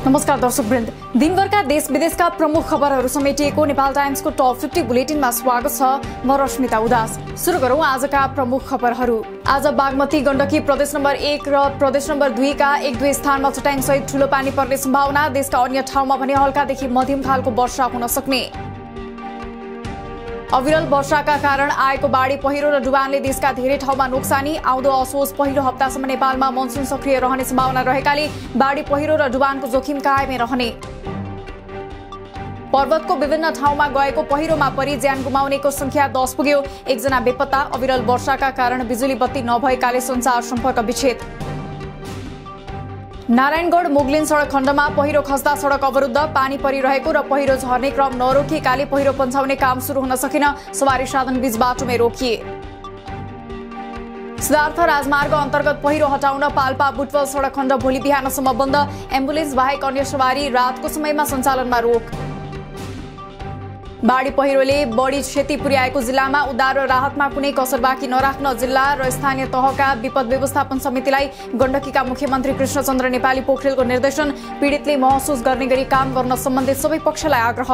नमस्कार दर्शकवृन्द, दिनभरका देश विदेशका प्रमुख खबरहरू समेटिएको नेपाल टाइम्सको टप 50 बुलेटिनमा स्वागत छ। म रश्मिता उदास। सुरु गरौँ आजका प्रमुख खबरहरू। आज बागमती गण्डकी प्रदेश नम्बर 1 र प्रदेश नम्बर 2 का 1-2 स्थानमा चट्याङ सहित ठूलो पानी पर्ने सम्भावना। देशका अन्य ठाउँमा भने हल्कादेखि मध्यम खालको वर्षा हुन सक्ने। अविरल वर्षाका कारण आएको बाढी पहिरो र डुबानले देशका धेरै ठाउँमा नोक्सानी। आउँदो असोज पहिलो हप्तासम्म नेपालमा मनसुन सक्रिय रहने सम्भावना रहेकाले बाढी पहिरो र डुबानको जोखिम कायमै रहने। पर्वतको विभिन्न ठाउँमा गएको पहिरोमा परि ज्यान गुमाउनेको संख्या 10 पुग्यो। एकजना बेपत्ता। अविरल वर्षाका कारण बिजुली बत्ती नभएकाले सञ्चार सम्पर्क विच्छेद। नारायणगढ मुगलिन सडक खण्डमा पहिरो खस्दा सडक अवरुद्ध। पानी परिरहेको र पहिरो झर्ने क्रम नरोकिएकाले पहिरो पन्छाउने काम सुरु हुन सकेन। सवारी साधन बीच बाटोमै रोकिए। सिद्धार्थ राजमार्ग अन्तर्गत पहिरो हटाउन पाल्पा बुटवल सडक खण्ड भोलि बिहानसम्म बन्द। एम्बुलेन्स बाहेक अन्य सवारी रातको समयमा सञ्चालनमा रोक। बाढी पहिरोले बढी क्षति पुर्याएको जिल्लामा उद्धार र राहतमा कुनै कसर बाँकी नराख्न जिल्ला र स्थानीय तहका विपद व्यवस्थापन समितिलाई गण्डकीका मुख्यमन्त्री कृष्णचन्द्र नेपाली पोखरेलको निर्देशन। पीडितले महसुस गर्ने गरी काम गर्न सम्बन्धित सबै पक्षलाई आग्रह।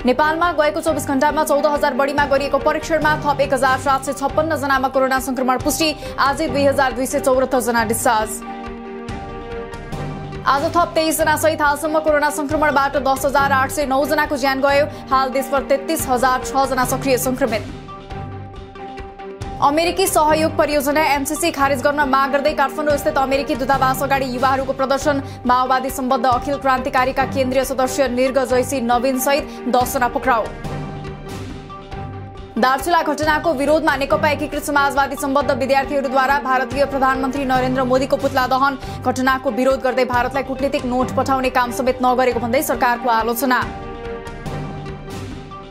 नेपालमा गएको 24 घण्टामा 14,000 बढीमा गरिएको परीक्षणमा थप 1,756 जनामा कोरोना संक्रमण पुष्टि। आजै 2,274 जना डिस्चार्ज। आज थप 23 जना सहित हालसम्म कोरोना संक्रमणबाट 10,809 जनाको ज्यान गयो। हाल देशभर 33,006 जना सक्रिय संक्रमित। अमेरिकी सहयोग परियोजना एमसीसी खारेज गर्न माग गर्दै काठमाडौँ स्थित अमेरिकी दूतावास अगाडि युवाहरूको प्रदर्शन। माओवादी सम्बद्ध अखिल क्रान्तिकारीका केन्द्रीय सदस्य निर्ग जैसी नवीन सहित 10 जना पक्राउ। दार्चुला घटनाको विरोधमा नेकपा एकीकृत समाजवादी सम्बद्ध विद्यार्थीहरूद्वारा भारतीय प्रधानमन्त्री नरेन्द्र मोदीको पुतला दहन। घटनाको विरोध गर्दै भारतलाई कूटनीतिक नोट पठाउने काम समेत नगरेको भन्दै सरकारको आलोचना।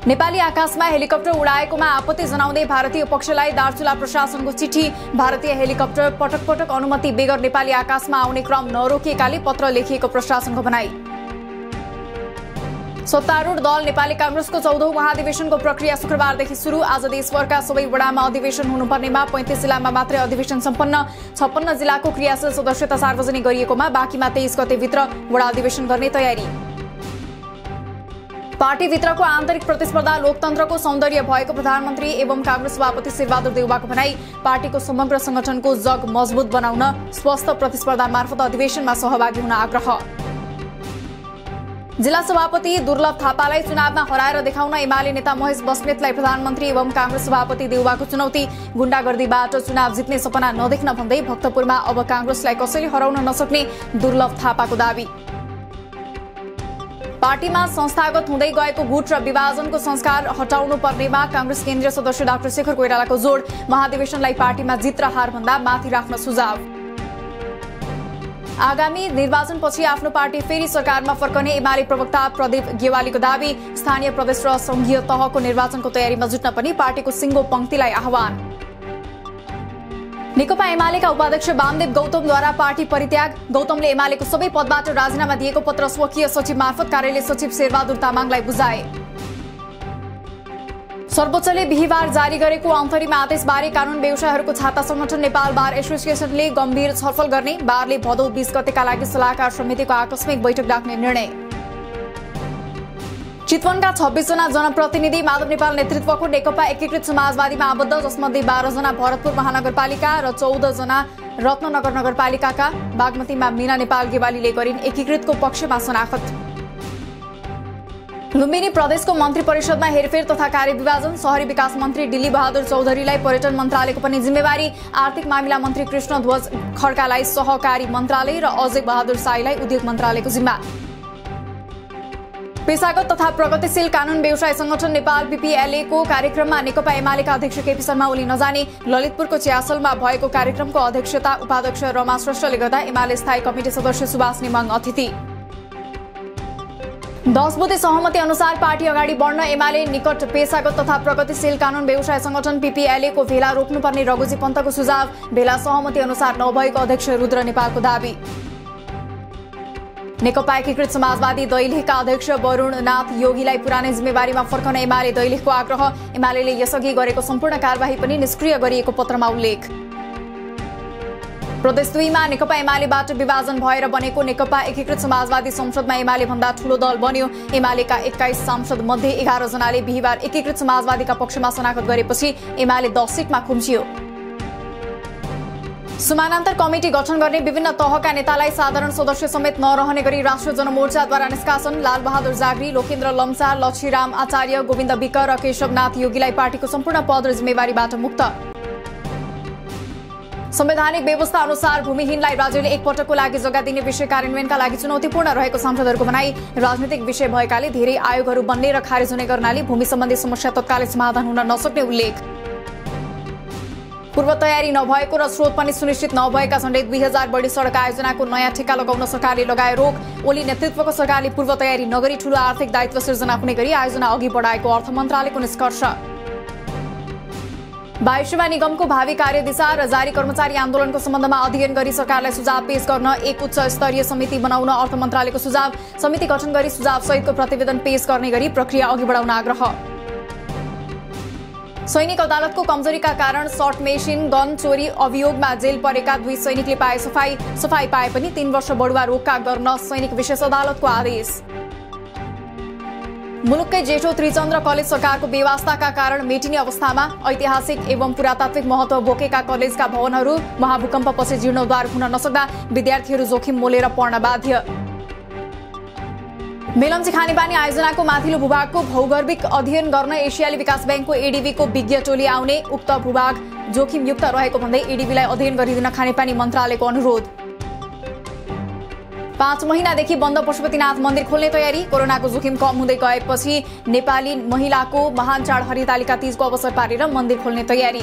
नेपाली आकाशमा हेलिकप्टर उडाएकोमा आपत्ति जनाउँदै भारतीय पक्षलाई दार्चुला प्रशासनको चिठी। भारतीय हेलिकप्टर पटक पटक अनुमति बेगर नेपाली आकाशमा आउने क्रम नरोकिएकाले पत्र लेखिएको प्रशासनको भनाई। सत्तारूढ दल नेपाली कांग्रेसको 14औं महाधिवेशनको प्रक्रिया शुक्रबारदेखि सुरु। आज देशभरका सबै वडामा अधिवेशन हुनुपर्नेमा 35 जिल्लामा मात्रै अधिवेशन सम्पन्न। 56 जिल्लाको क्रियाशील सदस्यता सार्वजनिक गरिएकोमा बाँकीमा 23 गतेभित्र वडा अधिवेशन गर्ने तयारी। पार्टीभित्रको आन्तरिक प्रतिस्पर्धा लोकतन्त्रको सौन्दर्य भएको प्रधानमन्त्री एवं कांग्रेस सभापति शेरबहादुर देउवाको भनाई। पार्टीको समग्र संगठनको जग मजबुत बनाउन स्वस्थ प्रतिस्पर्धा मार्फत अधिवेशनमा सहभागी हुन आग्रह। जिल्ला सभापति दुर्लभ थापालाई चुनावमा हराएर देखाउन एमाले नेता महेश बस्नेतलाई प्रधानमन्त्री एवं कांग्रेस सभापति देउवाको चुनौती। गुण्डागर्दीबाट चुनाव जित्ने सपना नदेख्न भन्दै भक्तपुरमा अब कांग्रेसलाई कसैले हराउन नसक्ने दुर्लभ थापाको दावी। पार्टीमा संस्थागत हुँदै गएको गुट र विभाजनको संस्कार हटाउनु पर्नेमा कांग्रेस केन्द्रीय सदस्य डाक्टर शेखर कोइरालाको जोड। महाधिवेशनलाई पार्टीमा जित र हार भन्दा माथि राख्न सुझाव। आगामी निर्वाचनपछि आफ्नो पार्टी फेरि सरकारमा फर्कने एमाले प्रवक्ता प्रदीप गेवालीको दावी। स्थानीय प्रदेश र संघीय तहको निर्वाचनको तयारीमा जुट्न पनि पार्टीको सिंगो पंक्तिलाई आह्वान। नेकपा एमालेका उपाध्यक्ष वामदेव गौतमद्वारा पार्टी परित्याग। गौतमले एमालेको सबै पदबाट राजीनामा दिएको पत्र स्वकीय सचिव मार्फत कार्यालय सचिव शेरबहादुर तामाङलाई बुझाए। सर्वोच्चले बिहीबार जारी गरेको अन्तरिम आदेशबारे कानून व्यवसायहरूको छाता संगठन नेपाल बार एसोसिएसनले गम्भीर छलफल गर्ने। बारले भदौ 20 गतेका लागि सल्लाहकार समितिको आकस्मिक बैठक डाक्ने निर्णय। चितवनका 26 जना जनप्रतिनिधि माधव नेपाल नेतृत्वको नेकपा एकीकृत समाजवादीमा आबद्ध, जसमध्ये 12 जना भरतपुर महानगरपालिका र 14 जना रत्ननगर नगरपालिकाका। बागमतीमा मीना नेपाल गेवालीले गरिन् एकीकृतको पक्षमा शनाखत। लुम्बिनी प्रदेशको मन्त्री परिषदमा हेरफेर तथा कार्यविभाजन। शहरी विकास मन्त्री डिल्ली बहादुर चौधरीलाई पर्यटन मन्त्रालयको पनि जिम्मेवारी। आर्थिक मामिला मन्त्री कृष्णध्वज खड्कालाई सहकारी मन्त्रालय र अजय बहादुर साईलाई उद्योग मन्त्रालयको जिम्मा। पेशागत तथा प्रगतिशील कानून व्यवसाय संगठन नेपाल पीपीएलए को कार्यक्रममा नेकपा एमालेका अध्यक्ष केपी शर्मा ओली नजाने। ललितपुरको च्यासलमा भएको कार्यक्रमको अध्यक्षता उपाध्यक्ष रमा श्रेष्ठले गर्दा एमाले स्थायी कमिटी सदस्य सुभाष नेमाङ अतिथि। 10 बुँदे सहमति अनुसार पार्टी अगाडि बढ्न एमाले निकट पेशागत तथा प्रगतिशील कानून व्यवसाय संगठन पीपीएलए को भेला रोक्नुपर्ने रघुजी पन्तको सुझाव। भेला सहमति अनुसार नभएको अध्यक्ष रुद्र नेपालको दावी। नेकपा एकीकृत समाजवादी दैलेखका अध्यक्ष वरुणनाथ योगीलाई पुरानै जिम्मेवारीमा फर्कन एमाले दैलेखको आग्रह। एमालेले यसअघि गरेको सम्पूर्ण कार्यवाही पनि निष्क्रिय गरिएको पत्रमा उल्लेख। प्रदेश 2 मा नेकपा एमालेबाट विभाजन भएर बनेको नेकपा एकीकृत समाजवादी संसदमा एमाले भन्दा ठूलो दल बन्यो। एमालेका 21 सांसद मध्ये 11 जनाले बिहीबार एकीकृत समाजवादीका पक्षमा शनाखत गरेपछि एमाले 10 सिटमा खुम्चियो। समानान्तर कमिटी गठन गर्ने विभिन्न तहका नेतालाई साधारण सदस्य समेत नरहने गरी राष्ट्रिय जनमोर्चाद्वारा निष्कासन। लालबहादुर जागरी, लोकेन्द्र लम्सा, लक्ष्मीराम आचार्य, गोविन्द विक र केशवनाथ योगीलाई पार्टीको सम्पूर्ण पद र जिम्मेवारीबाट मुक्त। संवैधानिक व्यवस्था अनुसार भूमिहीनलाई राज्यले एक पटकको लागि जग्गा दिने विषय कार्यान्वयनका लागि चुनौतीपूर्ण रहेको सांसदहरूको भनाई। राजनीतिक विषय भएकाले धेरै आयोगहरू बन्ने र खारेज हुने गर्नाले भूमि सम्बन्धी समस्या तत्कालै समाधान हुन नसक्ने उल्लेख। पूर्व तयारी नभएको र स्रोत पनि सुनिश्चित नभएका झण्डै 2000 बढी सडक आयोजनाको नयाँ ठेक्का लगाउन सरकारले लगाए रोक। ओली नेतृत्वको सरकारले पूर्व तयारी नगरी ठूलो आर्थिक दायित्व सिर्जना हुने गरी आयोजना अघि बढाएको अर्थ मन्त्रालयको निष्कर्ष। वायु सेवा निगमको भावी कार्यदिशा र जारी कर्मचारी आन्दोलनको सम्बन्धमा अध्ययन गरी सरकारलाई सुझाव पेश गर्न एक उच्च स्तरीय समिति बनाउन अर्थ मन्त्रालयको सुझाव। समिति गठन गरी सुझाव सहितको प्रतिवेदन पेश गर्ने गरी प्रक्रिया अघि बढाउन आग्रह। सैनिक अदालतको कमजोरीका कारण सर्ट मेसिन गन चोरी अभियोगमा जेल परेका 2 सैनिकले पाए सफाई पाए पनि 3 वर्ष बढुवा रोक्का गर्न सैनिक विशेष अदालतको आदेश। मुलुककै जेठो त्रिचन्द्र कलेज सरकारको बेवास्ताका कारण मेटिने अवस्थामा। ऐतिहासिक एवं पुरातात्विक महत्व बोकेका कलेजका भवनहरू महाभूकम्पपछि जीर्णोद्धार हुन नसक्दा विद्यार्थीहरू जोखिम मोलेर पढ्न बाध्य। मेलम्ची खानेपानी आयोजनाको माथिल्लो भूभागको भौगर्भिक अध्ययन गर्न एसियाली विकास ब्याङ्कको एडीबीको विज्ञ टोली आउने। उक्त भूभाग जोखिमयुक्त रहेको भन्दै एडीबीलाई अध्ययन गरिदिन खानेपानी मन्त्रालयको अनुरोध। 5 महिनादेखि बन्द पशुपतिनाथ मन्दिर खोल्ने तयारी। कोरोनाको जोखिम कम हुँदै गएपछि नेपाली महिलाको महान चाड हरितालिका तीजको अवसर पारेर मन्दिर खोल्ने तयारी।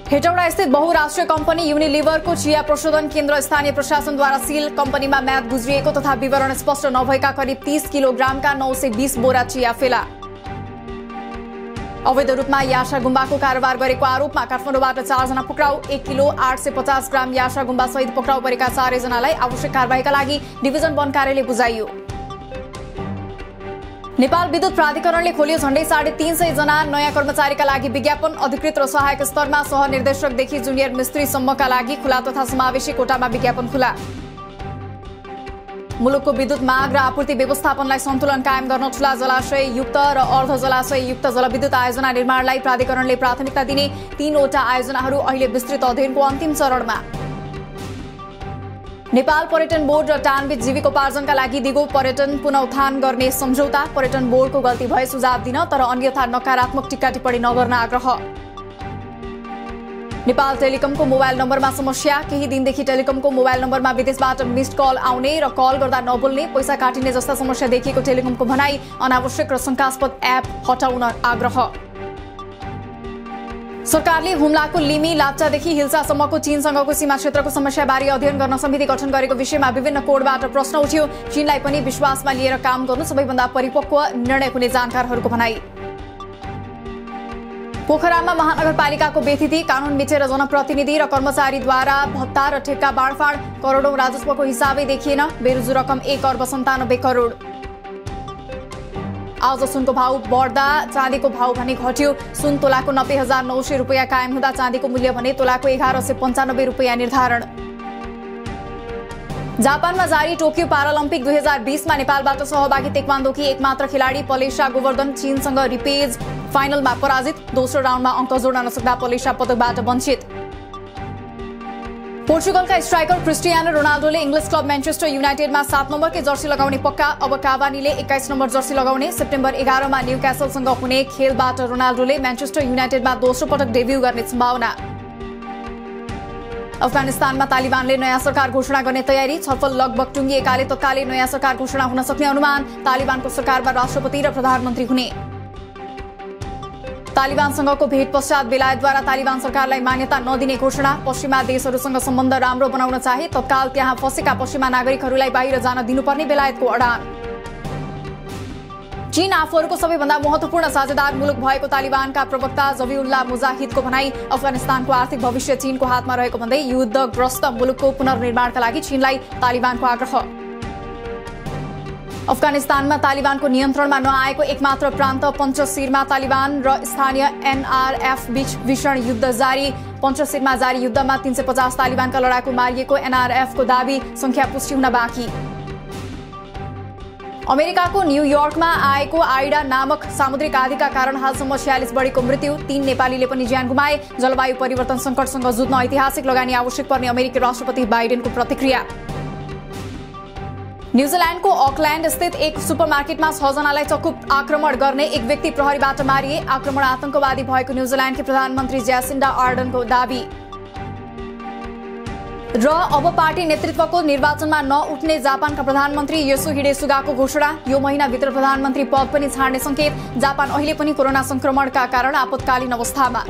हेटौडा स्थित बहुराष्ट्रिय कम्पनी युनिलिभरको चिया प्रशोधन केन्द्र स्थानीय प्रशासनद्वारा सील। कम्पनीमा म्याद गुज्रिएको तथा विवरण स्पष्ट नभएका करिब 30 किलोग्रामका 920 बोरा चिया फेला। अवैध रूपमा याशा गुम्बाको कारोबार गरेको आरोपमा काठमाडौँबाट 4 जना पक्राउ। 1 किलो 850 ग्राम याशा गुम्बा सहित पक्राउ परेका 4 जनालाई आवश्यक कारबाहीका लागि डिभिजन वन कार्यालय बुझाइयो। नेपाल विद्युत प्राधिकरणले खोल्यो झण्डै 350 जना नयाँ कर्मचारीका लागि विज्ञापन। अधिकृत र सहायक स्तरमा सहनिर्देशकदेखि जुनियर मिस्त्रीसम्मका लागि खुला तथा समावेशी कोटामा विज्ञापन खुला। मुलुकको विद्युत माग र आपूर्ति व्यवस्थापनलाई सन्तुलन कायम गर्न ठूला जलाशय युक्त र अर्ध जलाशय युक्त जलविद्युत आयोजना निर्माणलाई प्राधिकरणले प्राथमिकता दिने। 3 वटा आयोजनाहरू अहिले विस्तृत अध्ययनको अन्तिम चरणमा। नेपाल पर्यटन बोर्ड र टानबीच जीविकोपार्जनका लागि दिगो पर्यटन पुनरुत्थान गर्ने सम्झौता। पर्यटन बोर्डको गल्ती भए सुझाव दिन तर अन्यथा नकारात्मक टिक्का टिप्पणी नगर्न आग्रह। नेपाल टेलिकमको मोबाइल नम्बरमा समस्या। केही दिनदेखि टेलिकमको मोबाइल नम्बरमा विदेशबाट मिस्ड कल आउने र कल गर्दा नबोल्ने, पैसा काटिने जस्ता समस्या देखिएको टेलिकमको भनाई। अनावश्यक र शंकास्पद एप हटाउन आग्रह। सरकारले हुम्लाको लिमी लाप्चादेखि हिल्सासम्मको चीनसँगको सीमा क्षेत्रको समस्याबारे अध्ययन गर्न समिति गठन गरेको विषयमा विभिन्न कोणबाट प्रश्न उठ्यो। चीनलाई पनि विश्वासमा लिएर काम गर्नु सबैभन्दा परिपक्व निर्णय हुने जानकारहरूको भनाई। पोखरामा महानगरपालिकाको बेथिति। कानून मिचेर जनप्रतिनिधि र कर्मचारीद्वारा भत्ता र ठेक्का बाँडफाँड। करोडौं राजस्वको हिसाबै देखिएन। बेरुजु रकम 1 अर्ब 97 करोड। आज सुनको भाव बढ्दा चाँदीको भाव भने घट्यो। सुन तोलाको 90,900 रुपियाँ कायम हुँदा चाँदीको मूल्य भने तोलाको 1195 रुपियाँ निर्धारण। जापानमा जारी टोकियो पारालम्पिक 2020 मा नेपालबाट सहभागी तेक्वान्दोकी एकमात्र खेलाडी पलेशा गोवर्धन चीनसँग रिपेज फाइनलमा पराजित। दोस्रो राउन्डमा अङ्क जोड्न नसक्दा पलेशा पदकबाट वञ्चित। पोर्चुगलका स्ट्राइकर क्रिस्टियानो रोनाल्डोले इङ्ग्लिस क्लब म्यान्चेस्टर युनाइटेडमा 7 नम्बरकै जर्सी लगाउने पक्का। अब कावानीले 21 नम्बर जर्सी लगाउने। सेप्टेम्बर 11 मा न्युक्यासलसँग हुने खेलबाट रोनाल्डोले म्यान्चेस्टर युनाइटेडमा दोस्रो पटक डेब्यू गर्ने सम्भावना। अफगानिस्तानमा तालिबानले नयाँ सरकार घोषणा गर्ने तयारी। छलफल लगभग टुङ्गिएकाले तत्कालै नयाँ सरकार घोषणा हुन सक्ने अनुमान। तालिबानको सरकारमा राष्ट्रपति र प्रधानमन्त्री हुने। तालिबानसँगको भेट पश्चात बेलायतद्वारा तालिबान सरकारलाई मान्यता नदिने घोषणा। पश्चिमा देशहरूसँग सम्बन्ध राम्रो बनाउन चाहे तत्काल त्यहाँ फँसेका पश्चिमा नागरिकहरूलाई बाहिर जान दिनुपर्ने बेलायतको अडान। चीन आफूहरूको सबैभन्दा महत्वपूर्ण साझेदार मुलुक भएको तालिबानका प्रवक्ता जबिउल्लाह मुजाहिदको भनाई। अफगानिस्तानको आर्थिक भविष्य चीनको हातमा रहेको भन्दै युद्धग्रस्त मुलुकको पुनर्निर्माणका लागि चीनलाई तालिबानको आग्रह। अफगानिस्तानमा तालिबानको नियन्त्रणमा नआएको एकमात्र प्रान्त पञ्चशीरमा तालिबान र स्थानीय एनआरएफ बीच भीषण युद्ध जारी। पञ्चशीरमा जारी युद्धमा 350 तालिबानका लडाकु मारिएको एनआरएफको दाबी, संख्या पुष्टि हुन बाँकी। अमेरिकाको न्यूयोर्कमा आएको आइडा नामक सामुद्रिक आँधीका कारण हालसम्म 46 बढीको मृत्यु, 3 नेपालीले पनि ज्यान गुमाए। जलवायु परिवर्तन संकटसँग जुझ्न ऐतिहासिक लगानी आवश्यक पर्ने अमेरिकी राष्ट्रपति बाइडेनको प्रतिक्रिया। न्यूजील्यान्डको अकल्यान्ड स्थित एक सुपरमार्केटमा 6 जनालाई चक्कु आक्रमण गर्ने एक व्यक्ति प्रहरीबाट मारिए। आक्रमण आतंकवादी भएको न्यूजील्यान्डकी प्रधानमन्त्री ज्यासिन्डा आर्डनको दाबी। र अब पार्टी नेतृत्वको निर्वाचनमा नउठ्ने जापानका प्रधानमन्त्री योसिहिडे सुगाको घोषणा। यो महिनाभित्र प्रधानमन्त्री पद पनि छाड्ने संकेत। जापान अहिले पनि कोरोना संक्रमणका कारण आपतकालीन अवस्थामा।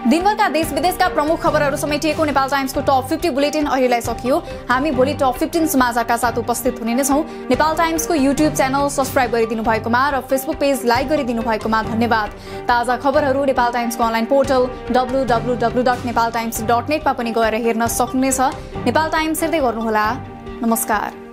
दिनभरका देश विदेशका प्रमुख खबरहरू समेटिएको नेपाल टाइम्सको टप 50 बुलेटिन अहिलेलाई सकियो। हामी भोलि टप 15 समाचारका साथ उपस्थित हुने नै छौं। नेपाल टाइम्सको युट्युब च्यानल सब्स्क्राइब गरिदिनु भएकोमा र फेसबुक पेज लाइक गरिदिनु भएकोमा धन्यवाद। ताजा खबरहरू नेपाल टाइम्सको अनलाइन पोर्टल www.nepaltimes.net मा पनि गएर हेर्न सक्नुहुनेछ। नेपाल टाइम्स हेर्दै गर्नुहोला। नमस्कार।